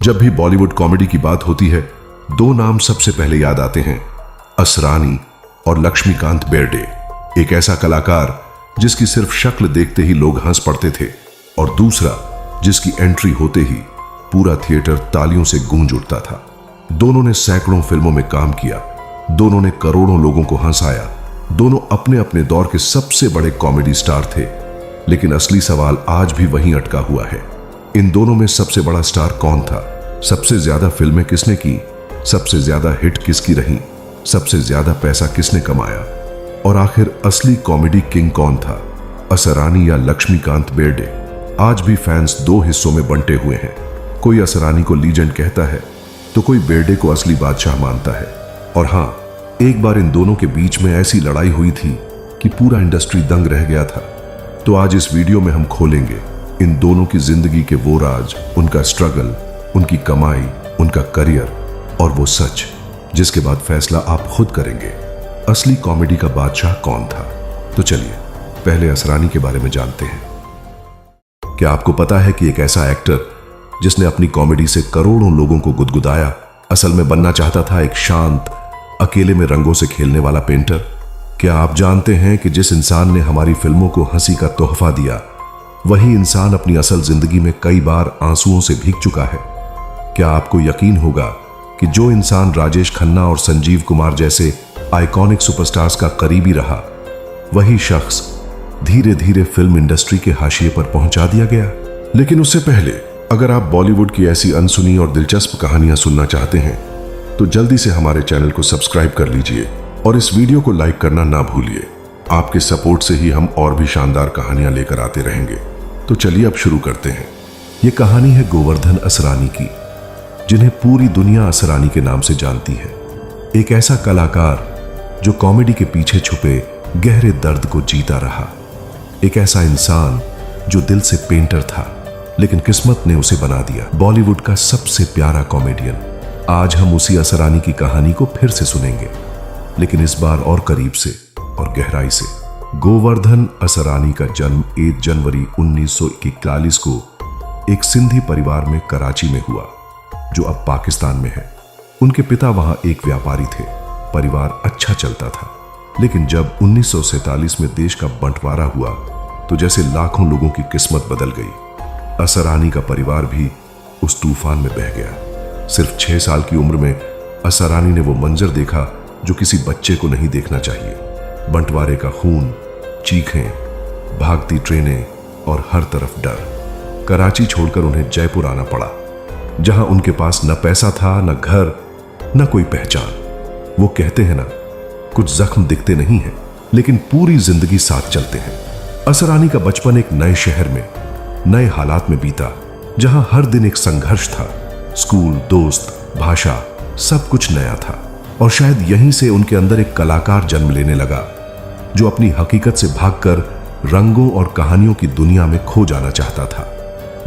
जब भी बॉलीवुड कॉमेडी की बात होती है, दो नाम सबसे पहले याद आते हैं, असरानी और लक्ष्मीकांत बेर्डे। एक ऐसा कलाकार जिसकी सिर्फ शक्ल देखते ही लोग हंस पड़ते थे, और दूसरा जिसकी एंट्री होते ही पूरा थिएटर तालियों से गूंज उठता था। दोनों ने सैकड़ों फिल्मों में काम किया, दोनों ने करोड़ों लोगों को हंसाया, दोनों अपने अपने दौर के सबसे बड़े कॉमेडी स्टार थे। लेकिन असली सवाल आज भी वहीं अटका हुआ है, इन दोनों में सबसे बड़ा स्टार कौन था? सबसे ज्यादा फिल्में किसने की? सबसे ज्यादा हिट किसकी रही? सबसे ज्यादा पैसा किसने कमाया? और आखिर असली कॉमेडी किंग कौन था, असरानी या लक्ष्मीकांत बेर्डे? आज भी फैंस दो हिस्सों में बंटे हुए हैं। कोई असरानी को लीजेंड कहता है तो कोई बेर्डे को असली बादशाह मानता है। और हां, एक बार इन दोनों के बीच में ऐसी लड़ाई हुई थी कि पूरा इंडस्ट्री दंग रह गया था। तो आज इस वीडियो में हम खोलेंगे इन दोनों की जिंदगी के वो राज, उनका स्ट्रगल, उनकी कमाई, उनका करियर और वो सच जिसके बाद फैसला आप खुद करेंगे, असली कॉमेडी का बादशाह कौन था। तो चलिए पहले असरानी के बारे में जानते हैं। क्या आपको पता है कि एक ऐसा एक्टर जिसने अपनी कॉमेडी से करोड़ों लोगों को गुदगुदाया, असल में बनना चाहता था एक शांत, अकेले में रंगों से खेलने वाला पेंटर? क्या आप जानते हैं कि जिस इंसान ने हमारी फिल्मों को हंसी का तोहफा दिया, वही इंसान अपनी असल जिंदगी में कई बार आंसुओं से भीग चुका है? क्या आपको यकीन होगा कि जो इंसान राजेश खन्ना और संजीव कुमार जैसे आइकॉनिक सुपरस्टार्स का करीबी रहा, वही शख्स धीरे धीरे फिल्म इंडस्ट्री के हाशिए पर पहुंचा दिया गया? लेकिन उससे पहले अगर आप बॉलीवुड की ऐसी अनसुनी और दिलचस्प कहानियां सुनना चाहते हैं तो जल्दी से हमारे चैनल को सब्सक्राइब कर लीजिए और इस वीडियो को लाइक करना ना भूलिए। आपके सपोर्ट से ही हम और भी शानदार कहानियां लेकर आते रहेंगे। तो चलिए अब शुरू करते हैं। ये कहानी है गोवर्धन असरानी की, जिन्हें पूरी दुनिया असरानी के नाम से जानती है। एक ऐसा कलाकार जो कॉमेडी के पीछे छुपे गहरे दर्द को जीता रहा। एक ऐसा इंसान जो दिल से पेंटर था, लेकिन किस्मत ने उसे बना दिया बॉलीवुड का सबसे प्यारा कॉमेडियन। आज हम उसी असरानी की कहानी को फिर से सुनेंगे, लेकिन इस बार और करीब से और गहराई से। गोवर्धन असरानी का जन्म 1 जनवरी 1941 को एक सिंधी परिवार में कराची में हुआ, जो अब पाकिस्तान में है। उनके पिता वहां एक व्यापारी थे। परिवार अच्छा चलता था, लेकिन जब 1947 में देश का बंटवारा हुआ तो जैसे लाखों लोगों की किस्मत बदल गई। असरानी का परिवार भी उस तूफान में बह गया। सिर्फ 6 साल की उम्र में असरानी ने वो मंजर देखा जो किसी बच्चे को नहीं देखना चाहिए। बंटवारे का खून, चीखें, भागती ट्रेनें और हर तरफ डर। कराची छोड़कर उन्हें जयपुर आना पड़ा, जहां उनके पास न पैसा था, न घर, न कोई पहचान। वो कहते हैं ना, कुछ जख्म दिखते नहीं हैं, लेकिन पूरी जिंदगी साथ चलते हैं। असरानी का बचपन एक नए शहर में, नए हालात में बीता, जहां हर दिन एक संघर्ष था। स्कूल, दोस्त, भाषा, सब कुछ नया था। और शायद यहीं से उनके अंदर एक कलाकार जन्म लेने लगा, जो अपनी हकीकत से भागकर रंगों और कहानियों की दुनिया में खो जाना चाहता था।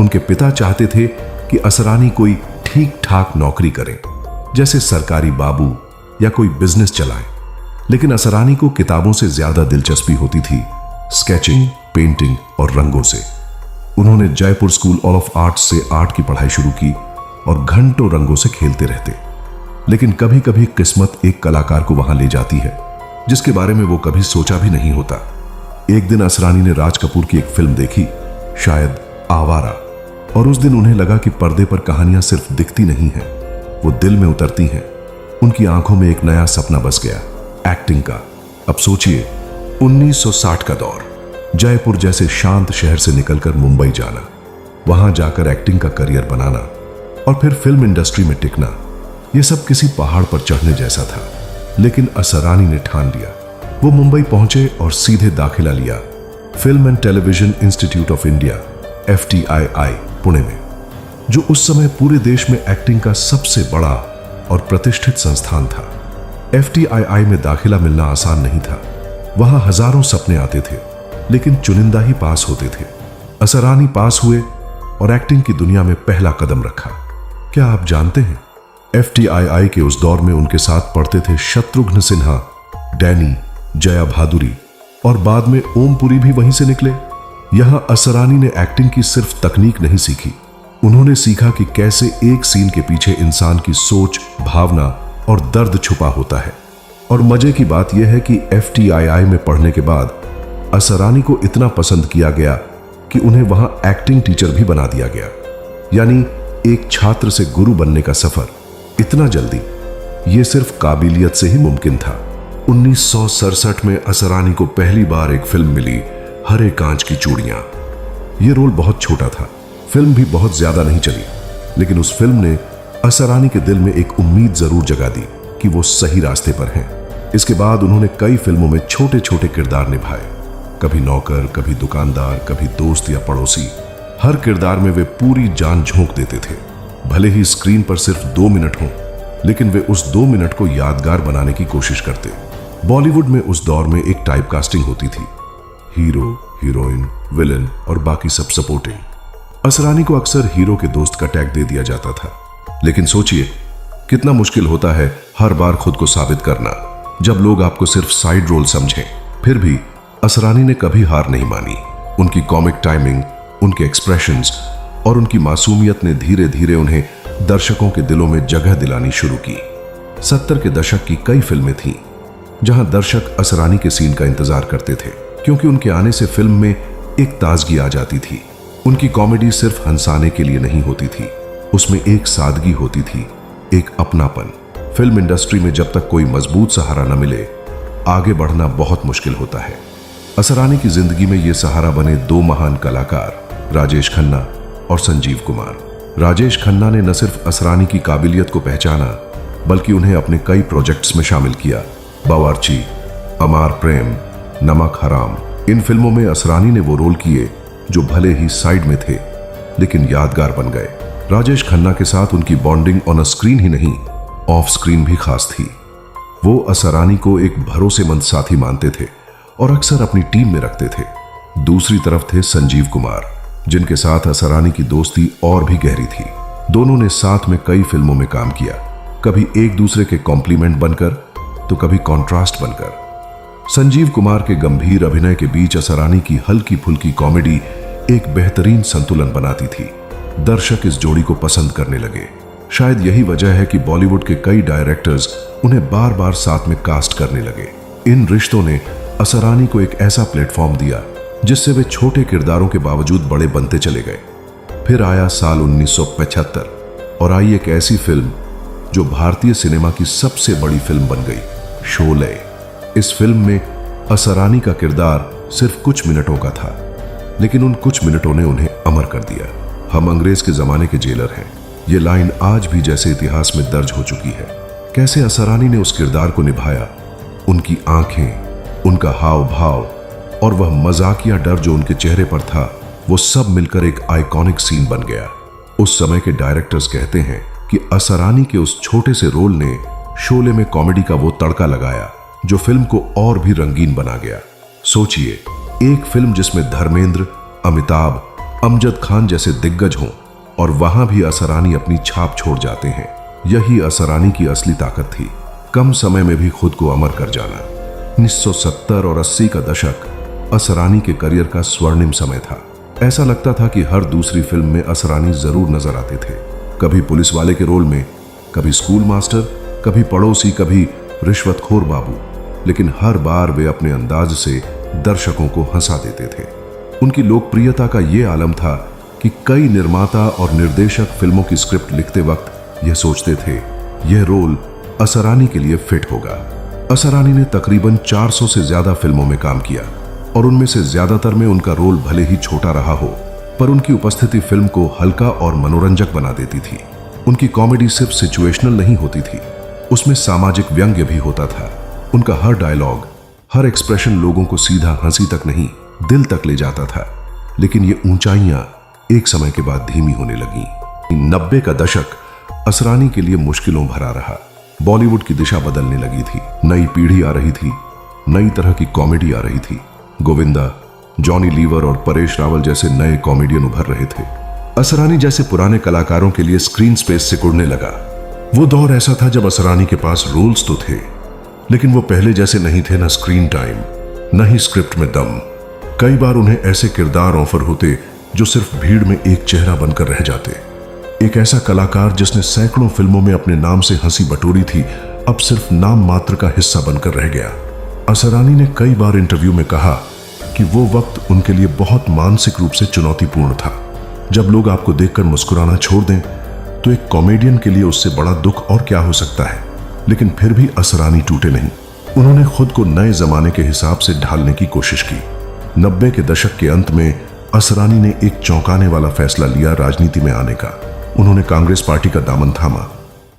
उनके पिता चाहते थे कि असरानी कोई ठीक ठाक नौकरी करें, जैसे सरकारी बाबू या कोई बिजनेस चलाएं। लेकिन असरानी को किताबों से ज्यादा दिलचस्पी होती थी, स्केचिंग, पेंटिंग और रंगों से। उन्होंने जयपुर स्कूल ऑफ आर्ट्स से आर्ट की पढ़ाई शुरू की और घंटों रंगों से खेलते रहते। लेकिन कभी कभी किस्मत एक कलाकार को वहां ले जाती है जिसके बारे में वो कभी सोचा भी नहीं होता। एक दिन असरानी ने राज कपूर की एक फिल्म देखी, शायद आवारा, और उस दिन उन्हें लगा कि पर्दे पर कहानियां सिर्फ दिखती नहीं हैं, वो दिल में उतरती हैं। उनकी आंखों में एक नया सपना बस गया, एक्टिंग का। अब सोचिए, 1960 का दौर, जयपुर जैसे शांत शहर से निकलकर मुंबई जाना, वहां जाकर एक्टिंग का करियर बनाना और फिर फिल्म इंडस्ट्री में टिकना, ये सब किसी पहाड़ पर चढ़ने जैसा था। लेकिन असरानी ने ठान लिया। वो मुंबई पहुंचे और सीधे दाखिला लिया film and television institute of India, FTII, Pune में, जो उस समय पूरे देश में एक्टिंग का सबसे बड़ा और प्रतिष्ठित संस्थान था। FTII में दाखिला मिलना आसान नहीं था। वहां हजारों सपने आते थे, लेकिन चुनिंदा ही पास होते थे। असरानी पास हुए और एक्टिंग की दुनिया में पहला कदम रखा। क्या आप जानते हैं, FTII के उस दौर में उनके साथ पढ़ते थे शत्रुघ्न सिन्हा, डैनी, जया भादुरी और बाद में ओमपुरी भी वहीं से निकले। यहां असरानी ने एक्टिंग की सिर्फ तकनीक नहीं सीखी, उन्होंने सीखा कि कैसे एक सीन के पीछे इंसान की सोच, भावना और दर्द छुपा होता है। और मजे की बात यह है कि FTII में पढ़ने के बाद असरानी को इतना पसंद किया गया कि उन्हें वहां एक्टिंग टीचर भी बना दिया गया। यानी एक छात्र से गुरु बनने का सफर इतना जल्दी, यह सिर्फ काबिलियत से ही मुमकिन था। 1967 में असरानी को पहली बार एक फिल्म मिली, हरे कांच की चूड़ियां। यह रोल बहुत छोटा था, फिल्म भी बहुत ज्यादा नहीं चली, लेकिन उस फिल्म ने असरानी के दिल में एक उम्मीद जरूर जगा दी कि वो सही रास्ते पर हैं। इसके बाद उन्होंने कई फिल्मों में छोटे छोटे किरदार निभाए, कभी नौकर, कभी दुकानदार, कभी दोस्त या पड़ोसी। हर किरदार में वे पूरी जान झोंक देते थे। भले ही स्क्रीन पर सिर्फ 2 मिनट हों, लेकिन वे उस 2 मिनट को यादगार बनाने की कोशिश करते। बॉलीवुड में उस दौर में एक टाइप कास्टिंग होती थी, हीरो, हीरोइन, विलन और बाकी सब सपोर्टिंग। असरानी को अक्सर हीरो के दोस्त का टैग दे दिया जाता था। लेकिन सोचिए कितना मुश्किल होता है हर बार खुद को साबित करना जब लोग आपको सिर्फ साइड रोल समझें। फिर भी असरानी ने कभी हार नहीं मानी। उनकी कॉमिक टाइमिंग, उनके एक्सप्रेशंस और उनकी मासूमियत ने धीरे धीरे उन्हें दर्शकों के दिलों में जगह दिलानी शुरू की। 70 के दशक की कई फिल्में थीं जहां दर्शक असरानी के सीन का इंतजार करते थे, क्योंकि उनके आने से फिल्म में एक ताजगी आ जाती थी। उनकी कॉमेडी सिर्फ हंसाने के लिए नहीं होती थी, उसमें एक सादगी होती थी, एक अपनापन। फिल्म इंडस्ट्री में जब तक कोई मजबूत सहारा न मिले, आगे बढ़ना बहुत मुश्किल होता है। असरानी की जिंदगी में ये सहारा बने 2 महान कलाकार, राजेश खन्ना और संजीव कुमार। राजेश खन्ना ने न सिर्फ असरानी की काबिलियत को पहचाना, बल्कि उन्हें अपने कई प्रोजेक्ट्स में शामिल किया। बावर्ची, अमार प्रेम, नमक हराम, इन फिल्मों में असरानी ने वो रोल किए जो भले ही साइड में थे, लेकिन यादगार बन गए। राजेश खन्ना के साथ उनकी बॉन्डिंग ऑन स्क्रीन ही नहीं, ऑफ स्क्रीन भी खास थी। वो असरानी को एक भरोसेमंद साथी मानते थे और अक्सर अपनी टीम में रखते थे। दूसरी तरफ थे संजीव कुमार, जिनके साथ असरानी की दोस्ती और भी गहरी थी। दोनों ने साथ में कई फिल्मों में काम किया, कभी एक दूसरे के कॉम्प्लीमेंट बनकर तो कभी कॉन्ट्रास्ट बनकर। संजीव कुमार के गंभीर अभिनय के बीच असरानी की हल्की फुल्की कॉमेडी एक बेहतरीन संतुलन बनाती थी। दर्शक इस जोड़ी को पसंद करने लगे। शायद यही वजह है कि बॉलीवुड के कई डायरेक्टर्स उन्हें बार बार साथ में कास्ट करने लगे। इन रिश्तों ने असरानी को एक ऐसा प्लेटफॉर्म दिया जिससे वे छोटे किरदारों के बावजूद बड़े बनते चले गए। फिर आया साल 1975 और आई एक ऐसी फिल्म जो भारतीय सिनेमा की सबसे बड़ी फिल्म बन गई, शोले। इस फिल्म में असरानी का किरदार सिर्फ कुछ मिनटों का था, लेकिन उन कुछ मिनटों ने उन्हें अमर कर दिया। हम अंग्रेज के जमाने के जेलर हैं, ये लाइन आज भी जैसे इतिहास में दर्ज हो चुकी है। कैसे असरानी ने उस किरदार को निभाया, उनकी आंखें, उनका हाव भाव और वह मजाकिया डर जो उनके चेहरे पर था, वो सब मिलकर एक आइकॉनिक सीन बन गया। उस समय के डायरेक्टर्स कहते हैं कि असरानी के उस छोटे से रोल ने शोले में कॉमेडी का वो तड़का लगाया जो फिल्म को और भी रंगीन बना गया। सोचिए, एक फिल्म जिसमें धर्मेंद्र, अमिताभ, अमजद खान जैसे दिग्गज हों और वहां भी असरानी अपनी छाप छोड़ जाते हैं। यही असरानी की असली ताकत थी, कम समय में भी खुद को अमर कर जाना। 1970 और 80 का दशक असरानी के करियर का स्वर्णिम समय था। ऐसा लगता था कि हर दूसरी फिल्म में असरानी जरूर नजर आते थे, कभी पुलिस वाले के रोल में, कभी स्कूल मास्टर, कभी पड़ोसी, कभी रिश्वतखोर बाबू, लेकिन हर बार वे अपने अंदाज से दर्शकों को हंसा देते थे। उनकी लोकप्रियता का ये आलम था कि कई निर्माता और निर्देशक फिल्मों की स्क्रिप्ट लिखते वक्त यह सोचते थे यह रोल असरानी के लिए फिट होगा। असरानी ने तकरीबन 400 से ज्यादा फिल्मों में काम किया और उनमें से ज्यादातर में उनका रोल भले ही छोटा रहा हो, पर उनकी उपस्थिति फिल्म को हल्का और मनोरंजक बना देती थी। उनकी कॉमेडी सिर्फ सिचुएशनल नहीं होती थी, उसमें सामाजिक व्यंग्य भी होता था। उनका हर डायलॉग, हर एक्सप्रेशन लोगों को सीधा हंसी तक नहीं, दिल तक ले जाता था। लेकिन ये ऊंचाइयां एक समय के बाद धीमी होने लगी। 90 का दशक असरानी के लिए मुश्किलों भरा रहा। बॉलीवुड की दिशा बदलने लगी थी, नई पीढ़ी आ रही थी, नई तरह की कॉमेडी आ रही थी। गोविंदा, जॉनी लीवर और परेश रावल जैसे नए कॉमेडियन उभर रहे थे। असरानी जैसे पुराने कलाकारों के लिए स्क्रीन स्पेस सिकुड़ने लगा। वो दौर ऐसा था जब असरानी के पास रोल्स तो थे, लेकिन वो पहले जैसे नहीं थे, न स्क्रीन टाइम, न ही स्क्रिप्ट में दम। कई बार उन्हें ऐसे किरदार ऑफर होते जो सिर्फ भीड़ में एक चेहरा बनकर रह जाते। एक ऐसा कलाकार जिसने सैकड़ों फिल्मों में अपने नाम से हंसी बटोरी थी, अब सिर्फ नाम मात्र का हिस्सा बनकर रह गया। असरानी ने कई बार इंटरव्यू में कहा कि वो वक्त उनके लिए बहुत मानसिक रूप से चुनौतीपूर्ण था। जब लोग आपको देखकर मुस्कुराना छोड़ दें तो एक कॉमेडियन के लिए उससे बड़ा दुख और क्या हो सकता है। लेकिन फिर भी असरानी टूटे नहीं। उन्होंने खुद को नए जमाने के हिसाब से ढालने की कोशिश की। 90 के दशक के अंत में असरानी ने एक चौंकाने वाला फैसला लिया राजनीति में आने का। उन्होंने कांग्रेस पार्टी का दामन थामा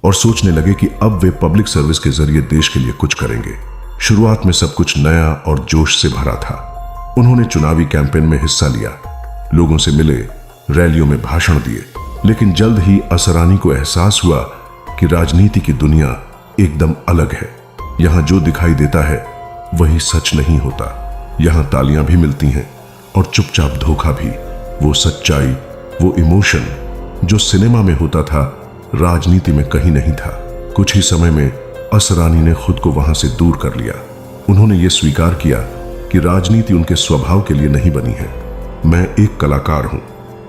और सोचने लगे कि अब वे पब्लिक सर्विस के जरिए देश के लिए कुछ करेंगे। शुरुआत में सब कुछ नया और जोश से भरा था। उन्होंने चुनावी कैंपेन में हिस्सा लिया, लोगों से मिले, रैलियों में भाषण दिए। लेकिन जल्द ही असरानी को एहसास हुआ कि राजनीति की दुनिया एकदम अलग है। यहां जो दिखाई देता है वही सच नहीं होता। यहां तालियां भी मिलती हैं और चुपचाप धोखा भी। वो सच्चाई, वो इमोशन जो सिनेमा में होता था, राजनीति में कहीं नहीं था। कुछ ही समय में असरानी ने खुद को वहां से दूर कर लिया। उन्होंने ये स्वीकार किया कि राजनीति उनके स्वभाव के लिए नहीं बनी है। मैं एक कलाकार हूं,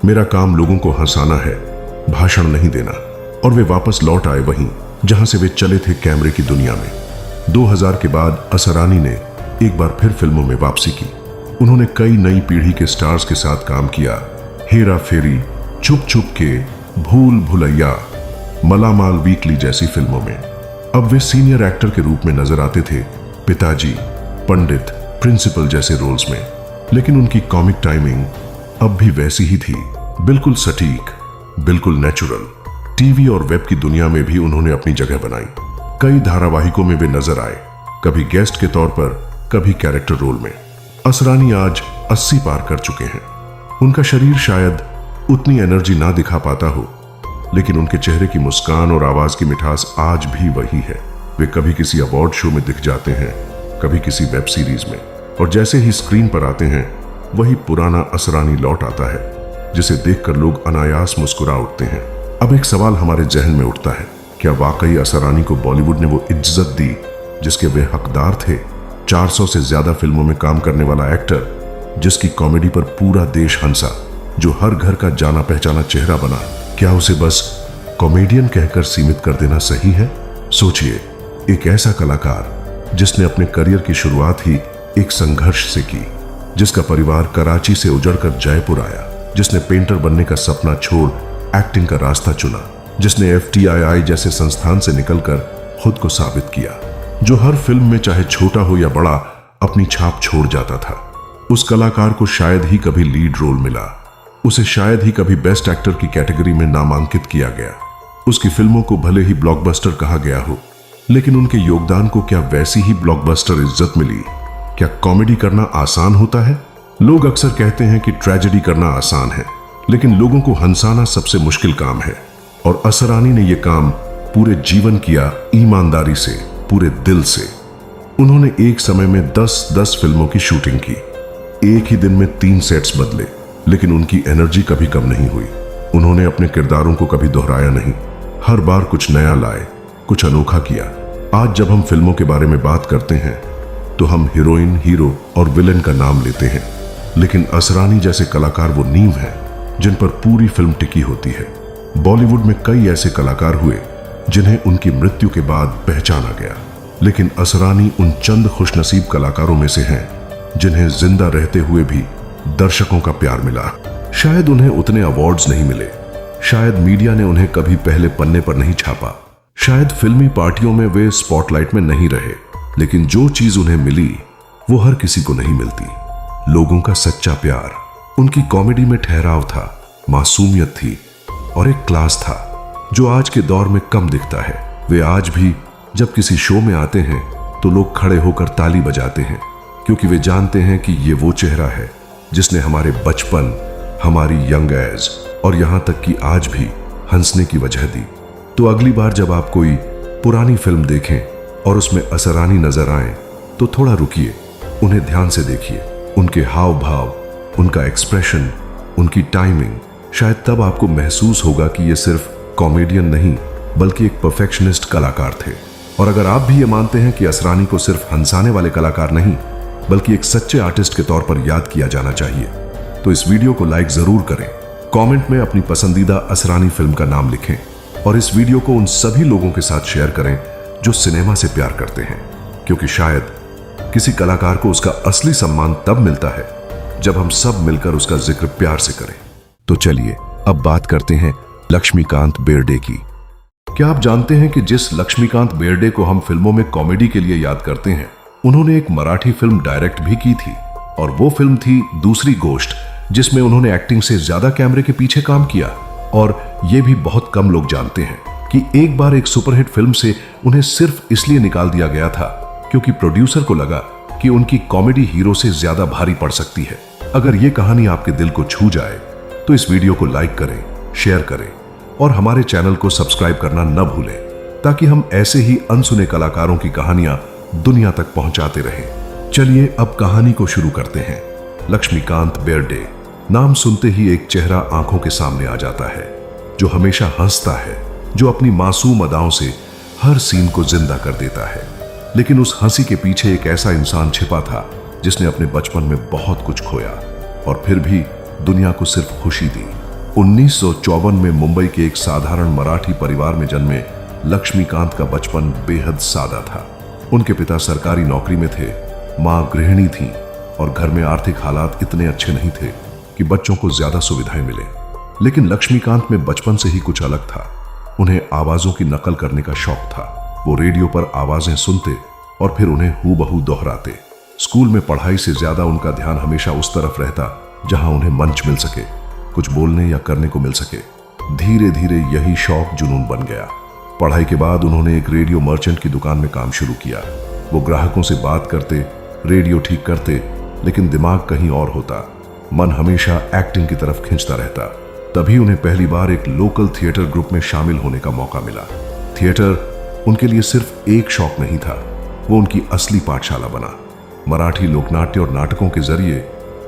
मेरा काम लोगों को हंसाना है, भाषण नहीं देना। और वे वापस लौट आए वहीं जहां से वे चले थे, कैमरे की दुनिया में। 2000 के बाद असरानी ने एक बार फिर फिल्मों में वापसी की। उन्होंने कई नई पीढ़ी के स्टार्स के साथ काम किया। हेरा फेरी, छुप छुप के, भूल भुलैया, मलामाल वीकली जैसी फिल्मों में। अब वे सीनियर एक्टर के रूप में नजर आते थे, पिताजी, पंडित, प्रिंसिपल जैसे रोल्स में। लेकिन उनकी कॉमिक टाइमिंग अब भी वैसी ही थी, बिल्कुल सटीक, बिल्कुल नेचुरल। टीवी और वेब की दुनिया में भी उन्होंने अपनी जगह बनाई। कई धारावाहिकों में वे नजर आए, कभी गेस्ट के तौर पर, कभी कैरेक्टर रोल में। असरानी आज 80 पार कर चुके हैं। उनका शरीर शायद उतनी एनर्जी ना दिखा पाता हो, लेकिन उनके चेहरे की मुस्कान और आवाज की मिठास आज भी वही है। वे कभी किसी अवार्ड शो में दिख जाते हैं, कभी किसी वेब सीरीज में, और जैसे ही स्क्रीन पर आते हैं वही पुराना असरानी लौट आता है, जिसे देखकर लोग अनायास मुस्कुरा उठते हैं। अब एक सवाल हमारे जहन में उठता है, क्या वाकई असरानी को बॉलीवुड ने वो इज्जत दी जिसके वे हकदार थे? 400 से ज्यादा फिल्मों में काम करने वाला एक्टर, जिसकी कॉमेडी पर पूरा देश हंसा, जो हर घर का जाना पहचाना चेहरा बना, क्या उसे बस कॉमेडियन कहकर सीमित कर देना सही है? सोचिए, एक ऐसा कलाकार जिसने अपने करियर की शुरुआत ही एक संघर्ष से की, जिसका परिवार कराची से उजड़कर जयपुर आया, जिसने पेंटर बनने का सपना छोड़ एक्टिंग का रास्ता चुना, जिसने FTII जैसे संस्थान से निकलकर खुद को साबित किया, जो हर फिल्म में चाहे छोटा हो या बड़ा अपनी छाप छोड़ जाता था। उस कलाकार को शायद ही कभी लीड रोल मिला, उसे शायद ही कभी बेस्ट एक्टर की कैटेगरी में नामांकित किया गया। उसकी फिल्मों को भले ही ब्लॉकबस्टर कहा गया हो, लेकिन उनके योगदान को क्या वैसी ही ब्लॉकबस्टर इज्जत मिली? क्या कॉमेडी करना आसान होता है? लोग अक्सर कहते हैं कि ट्रेजेडी करना आसान है, लेकिन लोगों को हंसाना सबसे मुश्किल काम है। और असरानी ने यह काम पूरे जीवन किया, ईमानदारी से, पूरे दिल से। उन्होंने एक समय में 10-10 फिल्मों की शूटिंग की, एक ही दिन में 3 सेट्स बदले, लेकिन उनकी एनर्जी कभी कम नहीं हुई। उन्होंने अपने किरदारों को कभी दोहराया नहीं, हर बार कुछ नया लाए, कुछ अनोखा किया। आज जब हम फिल्मों के बारे में बात करते हैं तो हम हीरोइन, हीरो और विलेन का नाम लेते हैं, लेकिन असरानी जैसे कलाकार वो नींव है जिन पर पूरी फिल्म टिकी होती है। बॉलीवुड में कई ऐसे कलाकार हुए जिन्हें उनकी मृत्यु के बाद पहचाना गया, लेकिन असरानी उन चंद खुशनसीब कलाकारों में से हैं जिन्हें जिंदा रहते हुए भी दर्शकों का प्यार मिला। शायद उन्हें उतने अवार्ड्स नहीं मिले, शायद मीडिया ने उन्हें कभी पहले पन्ने पर नहीं छापा, शायद फिल्मी पार्टियों में वे स्पॉटलाइट में नहीं रहे, लेकिन जो चीज उन्हें मिली वो हर किसी को नहीं मिलती। लोगों का सच्चा प्यार। उनकी कॉमेडी में ठहराव था, मासूमियत थी और एक क्लास था जो आज के दौर में कम दिखता है। वे आज भी जब किसी शो में आते हैं तो लोग खड़े होकर ताली बजाते हैं, क्योंकि वे जानते हैं कि ये वो चेहरा है जिसने हमारे बचपन, हमारी यंग एज और यहां तक कि आज भी हंसने की वजह दी। तो अगली बार जब आप कोई पुरानी फिल्म देखें और उसमें असरानी नजर आए तो थोड़ा रुकिए, उन्हें ध्यान से देखिए, उनके हाव भाव, उनका एक्सप्रेशन, उनकी टाइमिंग। शायद तब आपको महसूस होगा कि ये सिर्फ कॉमेडियन नहीं बल्कि एक परफेक्शनिस्ट कलाकार थे। और अगर आप भी ये मानते हैं कि असरानी को सिर्फ हंसाने वाले कलाकार नहीं बल्कि एक सच्चे आर्टिस्ट के तौर पर याद किया जाना चाहिए, तो इस वीडियो को लाइक जरूर करें कमेंट में अपनी पसंदीदा असरानी फिल्म का नाम लिखें और इस वीडियो को उन सभी लोगों के साथ शेयर करें जो सिनेमा से प्यार करते हैं, क्योंकि शायद किसी कलाकार को उसका असली सम्मान तब मिलता है जब हम सब मिलकर उसका जिक्र प्यार से करें। तो चलिए अब बात करते हैं लक्ष्मीकांत बेर्डे की। क्या आप जानते हैं कि जिस लक्ष्मीकांत बेर्डे को हम फिल्मों में कॉमेडी के लिए याद करते हैं, उन्होंने एक मराठी फिल्म डायरेक्ट भी की थी और वो फिल्म थी दूसरी गोष्ट, जिसमें उन्होंने एक्टिंग से ज्यादा कैमरे के पीछे काम किया। और ये भी बहुत कम लोग जानते हैं कि एक बार एक सुपरहिट फिल्म से उन्हें सिर्फ इसलिए निकाल दिया गया था क्योंकि प्रोड्यूसर को लगा कि उनकी कॉमेडी हीरो से ज्यादा भारी पड़ सकती है। अगर ये कहानी आपके दिल को छू जाए तो इस वीडियो को लाइक करें, शेयर करें और हमारे चैनल को सब्सक्राइब करना न भूलें, ताकि हम ऐसे ही अनसुने कलाकारों की कहानियां दुनिया तक पहुंचाते रहें। चलिए अब कहानी को शुरू करते हैं। लक्ष्मीकांत बेर्डे नाम सुनते ही एक चेहरा आंखों के सामने आ जाता है जो हमेशा हंसता है, जो अपनी मासूम अदाओं से हर सीन को जिंदा कर देता है। लेकिन उस हंसी के पीछे एक ऐसा इंसान छिपा था जिसने अपने बचपन में बहुत कुछ खोया और फिर भी दुनिया को सिर्फ खुशी दी। 1954 में मुंबई के एक साधारण मराठी परिवार में जन्मे लक्ष्मीकांत का बचपन बेहद सादा था। उनके पिता सरकारी नौकरी में थे, मां गृहिणी थी और घर में आर्थिक हालात इतने अच्छे नहीं थे कि बच्चों को ज्यादा सुविधाएं मिले। लेकिन लक्ष्मीकांत में बचपन से ही कुछ अलग था। उन्हें आवाजों की नकल करने का शौक था। वो रेडियो पर आवाजें सुनते और फिर उन्हें हूबहू दोहराते। स्कूल में पढ़ाई से ज्यादा उनका ध्यान हमेशा उस तरफ रहता जहां उन्हें मंच मिल सके, कुछ बोलने या करने को मिल सके। धीरे धीरे यही शौक जुनून बन गया। पढ़ाई के बाद उन्होंने एक रेडियो मर्चेंट की दुकान में काम शुरू किया। वो ग्राहकों से बात करते, रेडियो ठीक करते, लेकिन दिमाग कहीं और होता। मन हमेशा एक्टिंग की तरफ खींचता रहता। तभी उन्हें पहली बार एक लोकल थिएटर ग्रुप में शामिल होने का मौका मिला। थिएटर उनके लिए सिर्फ एक शौक नहीं था, वो उनकी असली पाठशाला बना। मराठी लोकनाट्य और नाटकों के जरिए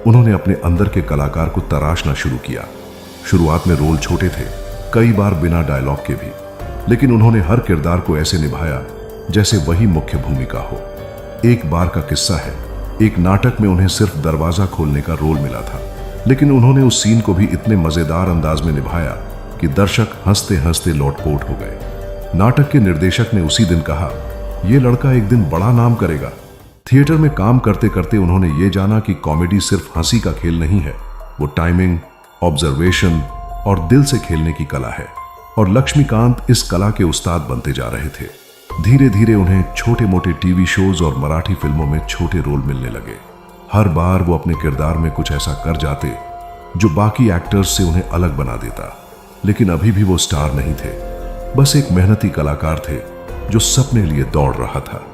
उन्होंने अपने अंदर के कलाकार को तराशना शुरू किया। शुरुआत में रोल छोटे थे, कई बार बिना डायलॉग के भी, लेकिन उन्होंने हर किरदार को ऐसे निभाया जैसे वही मुख्य भूमिका हो। एक बार का किस्सा है, एक नाटक में उन्हें सिर्फ दरवाजा खोलने का रोल मिला था, लेकिन उन्होंने उस सीन को भी इतने मजेदार अंदाज में निभाया कि दर्शक हंसते हंसते लोटपोट हो गए। नाटक के निर्देशक ने उसी दिन कहा, यह लड़का एक दिन बड़ा नाम करेगा। थिएटर में काम करते करते उन्होंने ये जाना कि कॉमेडी सिर्फ हंसी का खेल नहीं है, वो टाइमिंग, ऑब्जर्वेशन और दिल से खेलने की कला है। और लक्ष्मीकांत इस कला के उस्ताद बनते जा रहे थे। धीरे धीरे उन्हें छोटे मोटे टीवी शोज और मराठी फिल्मों में छोटे रोल मिलने लगे। हर बार वो अपने किरदार में कुछ ऐसा कर जाते जो बाकी एक्टर्स से उन्हें अलग बना देता। लेकिन अभी भी वो स्टार नहीं थे, बस एक मेहनती कलाकार थे जो सपने लिए दौड़ रहा था।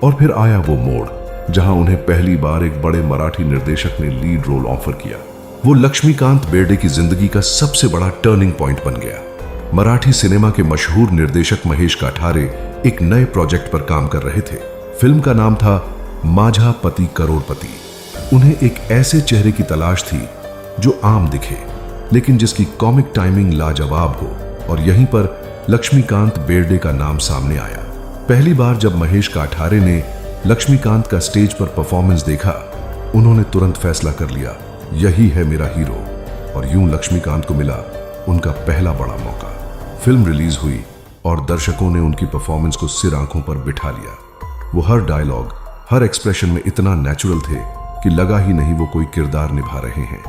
और फिर आया वो मोड़ जहां उन्हें पहली बार एक बड़े मराठी निर्देशक ने लीड रोल ऑफर किया। वो लक्ष्मीकांत बेर्डे की जिंदगी का सबसे बड़ा टर्निंग पॉइंट बन गया। मराठी सिनेमा के मशहूर निर्देशक महेश काठारे एक नए प्रोजेक्ट पर काम कर रहे थे। फिल्म का नाम था माझा पति करोड़पति। उन्हें एक ऐसे चेहरे की तलाश थी जो आम दिखे, लेकिन जिसकी कॉमिक टाइमिंग लाजवाब हो। और यहीं पर लक्ष्मीकांत बेर्डे का नाम सामने आया। पहली बार जब महेश काठारे ने लक्ष्मीकांत का स्टेज पर परफॉर्मेंस देखा, उन्होंने तुरंत फैसला कर लिया, यही है मेरा हीरो। और यूं लक्ष्मीकांत को मिला उनका पहला बड़ा मौका। फिल्म रिलीज हुई और दर्शकों ने उनकी परफॉर्मेंस को सिर आंखों पर बिठा लिया। वो हर डायलॉग, हर एक्सप्रेशन में इतना नेचुरल थे कि लगा ही नहीं वो कोई किरदार निभा रहे हैं।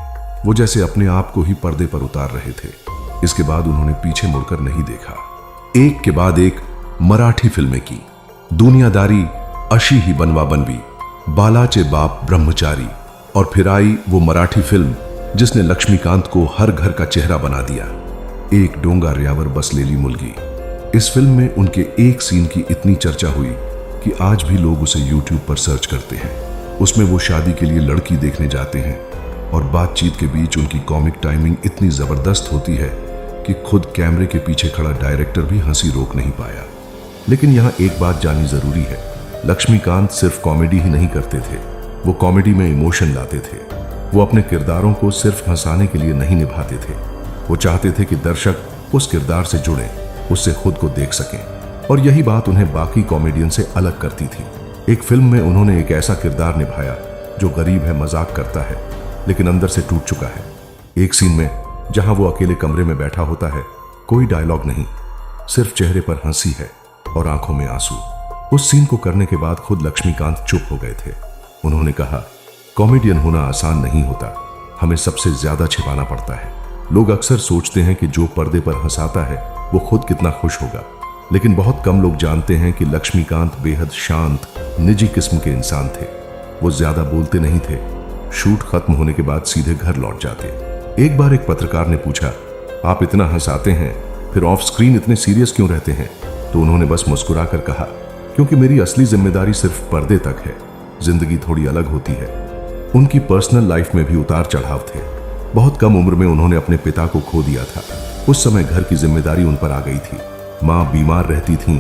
वो जैसे अपने आप को ही पर्दे पर उतार रहे थे। इसके बाद उन्होंने पीछे मुड़कर नहीं देखा। एक के बाद एक मराठी फिल्में की। दुनियादारी, अशी ही बनवा बनवी, बालाचे बाप ब्रह्मचारी, और फिर आई वो मराठी फिल्म जिसने लक्ष्मीकांत को हर घर का चेहरा बना दिया, एक डोंगा र्यावर बसलेली मुलगी। इस फिल्म में उनके एक सीन की इतनी चर्चा हुई कि आज भी लोग उसे YouTube पर सर्च करते हैं। उसमें वो शादी के लिए लड़की देखने जाते हैं और बातचीत के बीच उनकी कॉमिक टाइमिंग इतनी जबरदस्त होती है कि खुद कैमरे के पीछे खड़ा डायरेक्टर भी हंसी रोक नहीं पाया। लेकिन यहाँ एक बात जानी जरूरी है, लक्ष्मीकांत सिर्फ कॉमेडी ही नहीं करते थे, वो कॉमेडी में इमोशन लाते थे। वो अपने किरदारों को सिर्फ हंसाने के लिए नहीं निभाते थे, वो चाहते थे कि दर्शक उस किरदार से जुड़े, उससे खुद को देख सकें। और यही बात उन्हें बाकी कॉमेडियन से अलग करती थी। एक फिल्म में उन्होंने एक ऐसा किरदार निभाया जो गरीब है, मजाक करता है, लेकिन अंदर से टूट चुका है। एक सीन में जहां वो अकेले कमरे में बैठा होता है। कोई डायलॉग नहीं, सिर्फ चेहरे पर हंसी है और आंखों में आंसू। उस सीन को करने के बाद खुद लक्ष्मीकांत चुप हो गए थे। उन्होंने कहा, कॉमेडियन होना आसान नहीं होता, हमें सबसे ज्यादा छिपाना पड़ता है। लोग अक्सर सोचते हैं कि जो पर्दे पर हंसाता है वो खुद कितना खुश होगा, लेकिन बहुत कम लोग जानते हैं कि लक्ष्मीकांत बेहद शांत, निजी किस्म के इंसान थे। वो ज्यादा बोलते नहीं थे। शूट खत्म होने के बाद सीधे घर लौट जाते। एक बार एक पत्रकार ने पूछा, आप इतना हंसाते हैं, फिर ऑफ स्क्रीन इतने सीरियस क्यों रहते हैं? तो उन्होंने बस मुस्कुराकर कहा, क्योंकि मेरी असली जिम्मेदारी सिर्फ पर्दे तक है, जिंदगी थोड़ी अलग होती है। उनकी पर्सनल लाइफ में भी उतार चढ़ाव थे। बहुत कम उम्र में उन्होंने अपने पिता को खो दिया था। उस समय घर की जिम्मेदारी उन पर आ गई थी। माँ बीमार रहती थीं,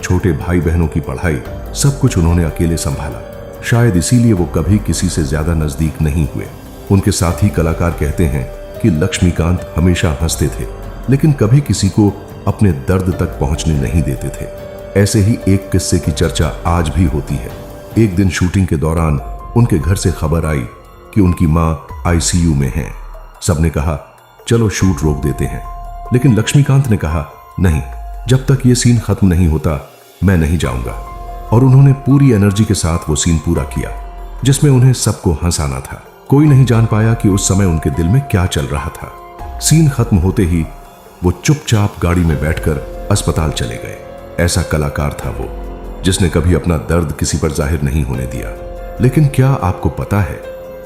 छोटे भाई बहनों की पढ़ाई, सब कुछ उन्होंने अकेले संभाला। शायद इसीलिए वो कभी किसी से ज्यादा नजदीक नहीं हुए। उनके साथी कलाकार कहते हैं कि लक्ष्मीकांत हमेशा हंसते थे, लेकिन कभी किसी को अपने दर्द तक पहुंचने नहीं देते थे। ऐसे ही एक किस्से की चर्चा आज भी होती है। एक दिन शूटिंग के दौरान उनके घर से खबर आई कि उनकी मां आईसीयू में हैं। सबने कहा, चलो शूट रोक देते हैं, लेकिन लक्ष्मीकांत ने कहा, नहीं, जब तक ये सीन खत्म नहीं होता मैं नहीं जाऊंगा। और उन्होंने पूरी एनर्जी के साथ वो सीन पूरा किया, जिसमें उन्हें सबको हंसाना था। कोई नहीं जान पाया कि उस समय उनके दिल में क्या चल रहा था। सीन खत्म होते ही वो चुपचाप गाड़ी में बैठकर अस्पताल चले गए। ऐसा कलाकार था वो, जिसने कभी अपना दर्द किसी पर जाहिर नहीं होने दिया। लेकिन क्या आपको पता है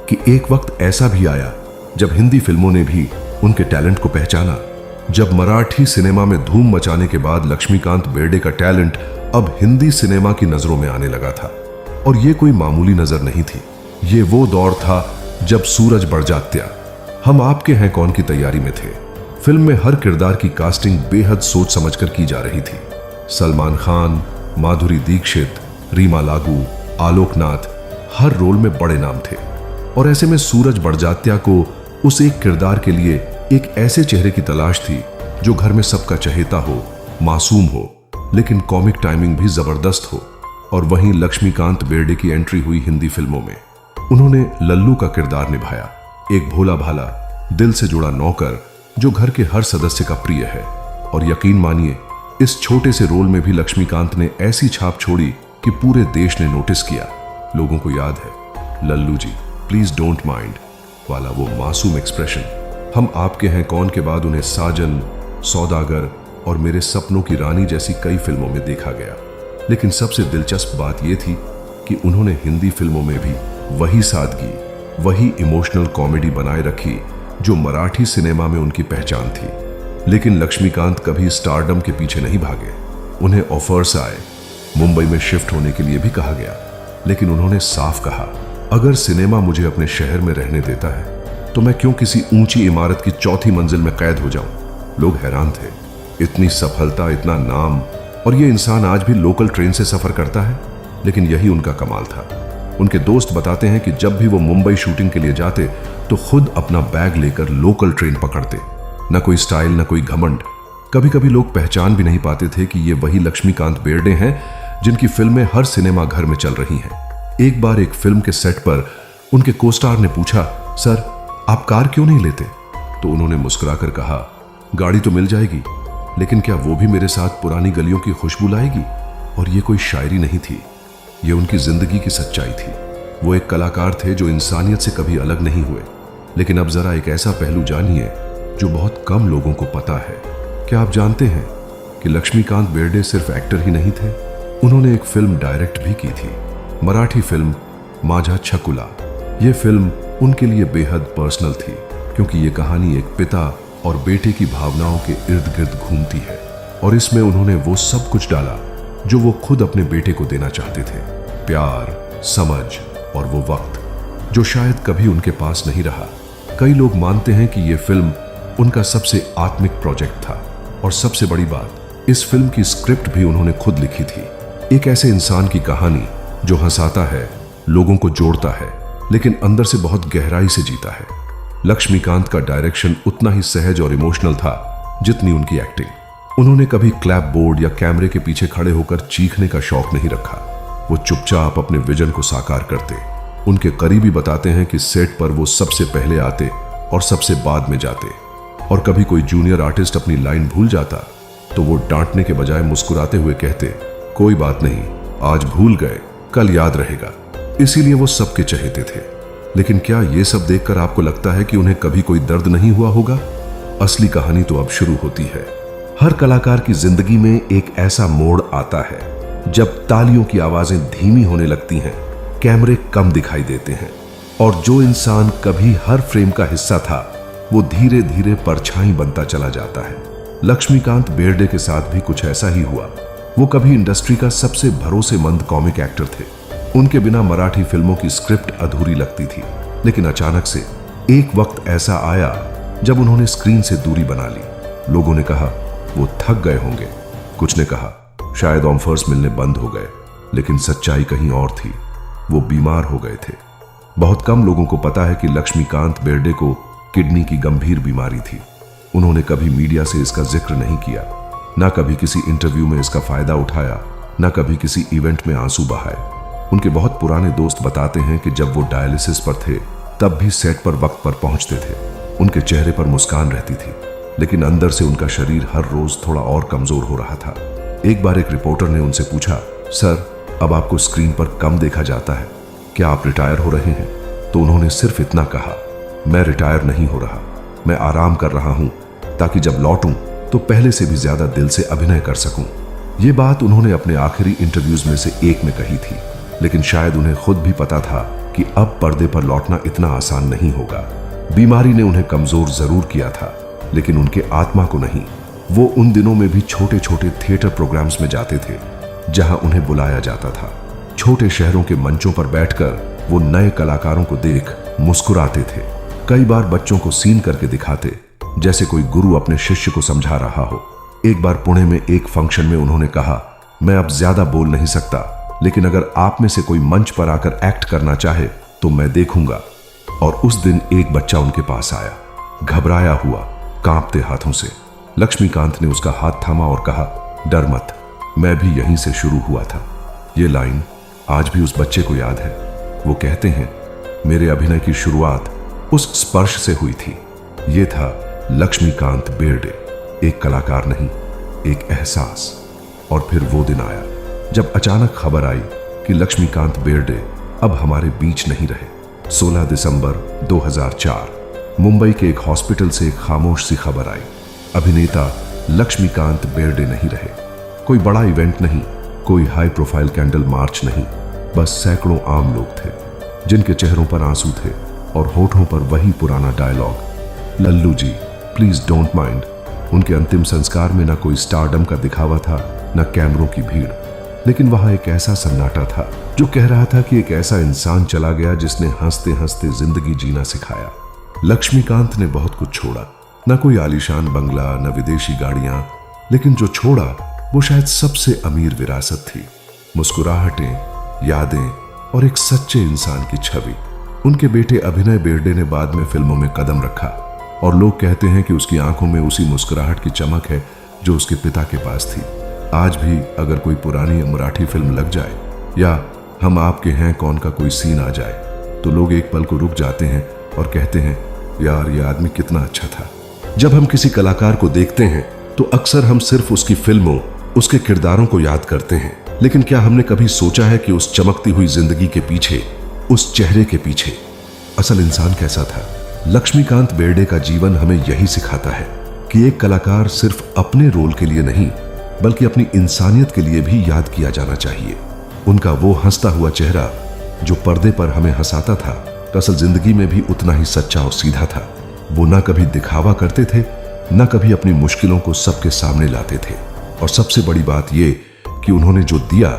कि एक वक्त ऐसा भी आया जब हिंदी फिल्मों ने भी उनके टैलेंट को पहचाना। जब मराठी सिनेमा में धूम मचाने के बाद लक्ष्मीकांत बेर्डे का टैलेंट अब हिंदी सिनेमा की नजरों में आने लगा था। और ये कोई मामूली नजर नहीं थी। ये वो दौर था जब सूरज बड़जात्या, हम आपके हैं कौन की तैयारी में थे। फिल्म में हर किरदार की कास्टिंग बेहद सोच समझकर की जा रही थी। सलमान खान, माधुरी दीक्षित, रीमा लागू, आलोकनाथ, हर रोल में बड़े नाम थे। और ऐसे में सूरज बड़जात्या को उस एक किरदार के लिए एक ऐसे चेहरे की तलाश थी जो घर में सबका चहेता हो, मासूम हो, लेकिन कॉमिक टाइमिंग भी जबरदस्त हो। और वहीं लक्ष्मीकांत बेर्डे की एंट्री हुई हिंदी फिल्मों में। उन्होंने लल्लू का किरदार निभाया, एक भोला भाला, दिल से जुड़ा नौकर जो घर के हर सदस्य का प्रिय है। और यकीन मानिए, इस छोटे से रोल में भी लक्ष्मीकांत ने ऐसी छाप छोड़ी कि पूरे देश ने नोटिस किया। लोगों को याद है Lallu ji please don't mind वाला वो मासूम एक्सप्रेशन। हम आपके हैं कौन के बाद उन्हें साजन, सौदागर और मेरे सपनों की रानी जैसी कई फिल्मों में देखा गया। लेकिन सबसे दिलचस्प बात यह थी कि उन्होंने हिंदी फिल्मों में भी वही सादगी, वही इमोशनल कॉमेडी बनाए रखी जो मराठी सिनेमा में उनकी पहचान थी। लेकिन लक्ष्मीकांत कभी स्टारडम के पीछे नहीं भागे। उन्हें ऑफर्स आए, मुंबई में शिफ्ट होने के लिए भी कहा गया, लेकिन उन्होंने साफ कहा, अगर सिनेमा मुझे अपने शहर में रहने देता है तो मैं क्यों किसी ऊंची इमारत की चौथी मंजिल में कैद हो जाऊं। लोग हैरान थे, इतनी सफलता, इतना नाम, और ये इंसान आज भी लोकल ट्रेन से सफर करता है। लेकिन यही उनका कमाल था। उनके दोस्त बताते हैं कि जब भी वो मुंबई शूटिंग के लिए जाते तो खुद अपना बैग लेकर लोकल ट्रेन पकड़ते। न कोई स्टाइल, न कोई घमंड। कभी कभी लोग पहचान भी नहीं पाते थे कि ये वही लक्ष्मीकांत बेर्डे हैं जिनकी फिल्में हर सिनेमा घर में चल रही हैं। एक बार एक फिल्म के सेट पर उनके कोस्टार ने पूछा, सर आप कार क्यों नहीं लेते? तो उन्होंने मुस्कुराकर कहा, गाड़ी तो मिल जाएगी, लेकिन क्या वो भी मेरे साथ पुरानी गलियों की खुशबू लाएगी? और ये कोई शायरी नहीं थी, ये उनकी जिंदगी की सच्चाई थी। वो एक कलाकार थे जो इंसानियत से कभी अलग नहीं हुए। लेकिन अब जरा एक ऐसा पहलू जानिए जो बहुत कम लोगों को पता है। क्या आप जानते हैं कि लक्ष्मीकांत बेर्डे सिर्फ एक्टर ही नहीं थे, उन्होंने एक फिल्म डायरेक्ट भी की थी, मराठी फिल्म माझा छकुला। यह फिल्म उनके लिए बेहद पर्सनल थी, क्योंकि ये कहानी एक पिता और बेटे की भावनाओं के इर्द गिर्द घूमती है। और इसमें उन्होंने वो सब कुछ डाला जो वो खुद अपने बेटे को देना चाहते थे, प्यार, समझ और वो वक्त जो शायद कभी उनके पास नहीं रहा। कई लोग मानते हैं कि यह फिल्म उनका सबसे आत्मिक प्रोजेक्ट था। और सबसे बड़ी बात, इस फिल्म की स्क्रिप्ट भी उन्होंने खुद लिखी थी। एक ऐसे इंसान की कहानी जो हंसाता है, लोगों को जोड़ता है, लेकिन अंदर से बहुत गहराई से जीता है। लक्ष्मीकांत का डायरेक्शन उतना ही सहज और इमोशनल था जितनी उनकी एक्टिंग। उन्होंने कभी क्लैप बोर्ड या कैमरे के पीछे खड़े होकर चीखने का शौक नहीं रखा। वो चुपचाप अपने विजन को साकार करते। उनके करीबी बताते हैं कि सेट पर वो सबसे पहले आते और सबसे बाद में जाते। और कभी कोई जूनियर आर्टिस्ट अपनी लाइन भूल जाता तो वो डांटने के बजाय मुस्कुराते हुए कहते, कोई बात नहीं, आज भूल गए, कल याद रहेगा। इसीलिए वो सबके चहेते थे। लेकिन क्या ये सब देखकर आपको लगता है कि उन्हें कभी कोई दर्द नहीं हुआ होगा? असली कहानी तो अब शुरू होती है। हर कलाकार की जिंदगी में एक ऐसा मोड़ आता है जब तालियों की आवाजें धीमी होने लगती हैं, कैमरे कम दिखाई देते हैं और जो इंसान कभी हर फ्रेम का हिस्सा था वो धीरे धीरे परछाई बनता चला जाता है। लक्ष्मीकांत बेर्डे के साथ भी कुछ ऐसा ही हुआ। वो कभी इंडस्ट्री का सबसे भरोसेमंद कॉमिक एक्टर थे। उनके बिना मराठी फिल्मों की स्क्रिप्ट अधूरी लगती थी। लेकिन अचानक से एक वक्त ऐसा आया जब उन्होंने स्क्रीन से दूरी बना ली। लोगों ने कहा वो थक गए होंगे, कुछ ने कहा शायद ऑफर्स मिलने बंद हो गए, लेकिन सच्चाई कहीं और थी। वो बीमार हो गए थे। बहुत कम लोगों को पता है कि लक्ष्मीकांत बेर्डे को किडनी की गंभीर बीमारी थी। उन्होंने कभी मीडिया से इसका जिक्र नहीं किया, ना कभी किसी इंटरव्यू में इसका फायदा उठाया, ना कभी किसी इवेंट में आंसू बहाए। उनके बहुत पुराने दोस्त बताते हैं कि जब वो डायलिसिस पर थे तब भी सेट पर वक्त पर पहुंचते थे। उनके चेहरे पर मुस्कान रहती थी, लेकिन अंदर से उनका शरीर हर रोज थोड़ा और कमजोर हो रहा था। एक बार एक रिपोर्टर ने उनसे पूछा, सर अब आपको स्क्रीन पर कम देखा जाता है, क्या आप रिटायर हो रहे हैं? तो उन्होंने सिर्फ इतना कहा, मैं रिटायर नहीं हो रहा, मैं आराम कर रहा हूं ताकि जब लौटूं तो पहले से भी ज्यादा दिल से अभिनय कर सकूं। ये बात उन्होंने अपने आखिरी इंटरव्यूज में से एक में कही थी, लेकिन शायद उन्हें खुद भी पता था कि अब पर्दे पर लौटना इतना आसान नहीं होगा। बीमारी ने उन्हें कमजोर जरूर किया था, लेकिन उनके आत्मा को नहीं। वो उन दिनों में भी छोटे छोटे थिएटर प्रोग्राम्स में जाते थे जहां उन्हें बुलाया जाता था। छोटे शहरों के मंचों पर बैठकर वो नए कलाकारों को देख मुस्कुराते थे। कई बार बच्चों को सीन करके दिखाते, जैसे कोई गुरु अपने शिष्य को समझा रहा हो। एक बार पुणे में एक फंक्शन में उन्होंने कहा, मैं अब ज्यादा बोल नहीं सकता, लेकिन अगर आप में से कोई मंच पर आकर एक्ट करना चाहे तो मैं देखूंगा। और उस दिन एक बच्चा उनके पास आया, घबराया हुआ, कांपते हाथों से। लक्ष्मीकांत ने उसका हाथ थामा और कहा, डर मत, मैं भी यहीं से शुरू हुआ था। ये लाइन आज भी उस बच्चे को याद है। वो कहते हैं, मेरे अभिनय की शुरुआत उस स्पर्श से हुई थी। ये था लक्ष्मीकांत बेर्डे, एक कलाकार नहीं, एक एहसास। और फिर वो दिन आया जब अचानक खबर आई कि लक्ष्मीकांत बेर्डे अब हमारे बीच नहीं रहे। 16 दिसंबर 2004 मुंबई के एक हॉस्पिटल से एक खामोश सी खबर आई, अभिनेता लक्ष्मीकांत बेर्डे नहीं रहे। कोई बड़ा इवेंट नहीं, कोई हाई प्रोफाइल कैंडल मार्च नहीं, बस सैकड़ों आम लोग थे जिनके चेहरों पर आंसू थे और होठों पर वही पुराना dialogue, Lallu ji please don't mind. उनके अंतिम संस्कार में न कोई स्टारडम का दिखावा था, न कैमरों की भीड़, लेकिन वहां एक ऐसा सन्नाटा था जो कह रहा था कि एक ऐसा इंसान चला गया जिसने हंसते हंसते जिंदगी जीना सिखाया। लक्ष्मीकांत ने बहुत कुछ छोड़ा, न कोई आलीशान बंगला, न विदेशी गाड़ियां, लेकिन जो छोड़ा वो शायद सबसे अमीर विरासत थी। मुस्कुराहटें, यादें और एक सच्चे इंसान की छवि। उनके बेटे अभिनय बेर्डे ने बाद में फिल्मों में कदम रखा और लोग कहते हैं कि उसकी आंखों में उसी मुस्कुराहट की चमक है जो उसके पिता के पास थी। आज भी अगर कोई पुरानी मराठी फिल्म लग जाए या हम आपके हैं कौन का कोई सीन आ जाए तो लोग एक पल को रुक जाते हैं और कहते हैं, यार ये आदमी कितना अच्छा था। जब हम किसी कलाकार को देखते हैं तो अक्सर हम सिर्फ उसकी फिल्मों, उसके किरदारों को याद करते हैं, लेकिन क्या हमने कभी सोचा है कि उस चमकती हुई जिंदगी के पीछे, उस चेहरे के पीछे असल इंसान कैसा था? लक्ष्मीकांत बेर्डे का जीवन हमें यही सिखाता है कि एक कलाकार सिर्फ अपने रोल के लिए नहीं बल्कि अपनी इंसानियत के लिए भी याद किया जाना चाहिए। उनका वो हंसता हुआ चेहरा जो पर्दे पर हमें हंसाता था, असल जिंदगी में भी उतना ही सच्चा और सीधा था। वो ना कभी दिखावा करते थे, ना कभी अपनी मुश्किलों को सबके सामने लाते थे। और सबसे बड़ी बात ये कि उन्होंने जो दिया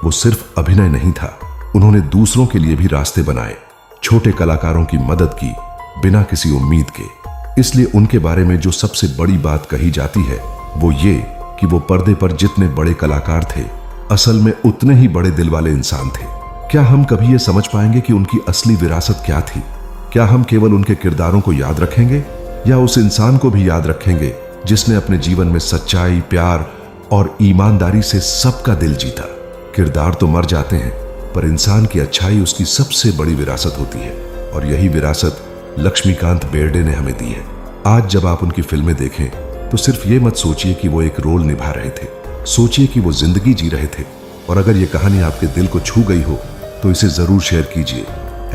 वो सिर्फ अभिनय नहीं था, उन्होंने दूसरों के लिए भी रास्ते बनाए, छोटे कलाकारों की मदद की बिना किसी उम्मीद के। इसलिए उनके बारे में जो सबसे बड़ी बात कही जाती है वो ये कि वो पर्दे पर जितने बड़े कलाकार थे, असल में उतने ही बड़े दिल वाले इंसान थे। क्या हम कभी ये समझ पाएंगे कि उनकी असली विरासत क्या थी? क्या हम केवल उनके किरदारों को याद रखेंगे या उस इंसान को भी याद रखेंगे जिसने अपने जीवन में सच्चाई, प्यार और ईमानदारी से सबका दिल जीता? किरदार तो मर जाते हैं, पर इंसान की अच्छाई उसकी सबसे बड़ी विरासत होती है और यही विरासत लक्ष्मीकांत बेर्डे ने हमें दी है। आज जब आप उनकी फिल्में देखें तो सिर्फ ये मत सोचिए कि वो एक रोल निभा रहे थे, सोचिए कि वो जिंदगी जी रहे थे। और अगर ये कहानी आपके दिल को छू गई हो तो इसे जरूर शेयर कीजिए।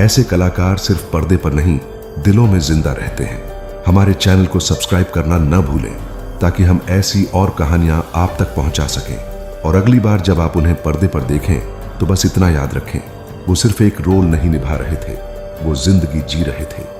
ऐसे कलाकार सिर्फ पर्दे पर नहीं, दिलों में जिंदा रहते हैं। हमारे चैनल को सब्सक्राइब करना न भूलें ताकि हम ऐसी और कहानियां आप तक पहुंचा सकें। और अगली बार जब आप उन्हें पर्दे पर देखें तो बस इतना याद रखें, वो सिर्फ एक रोल नहीं निभा रहे थे, वो जिंदगी जी रहे थे।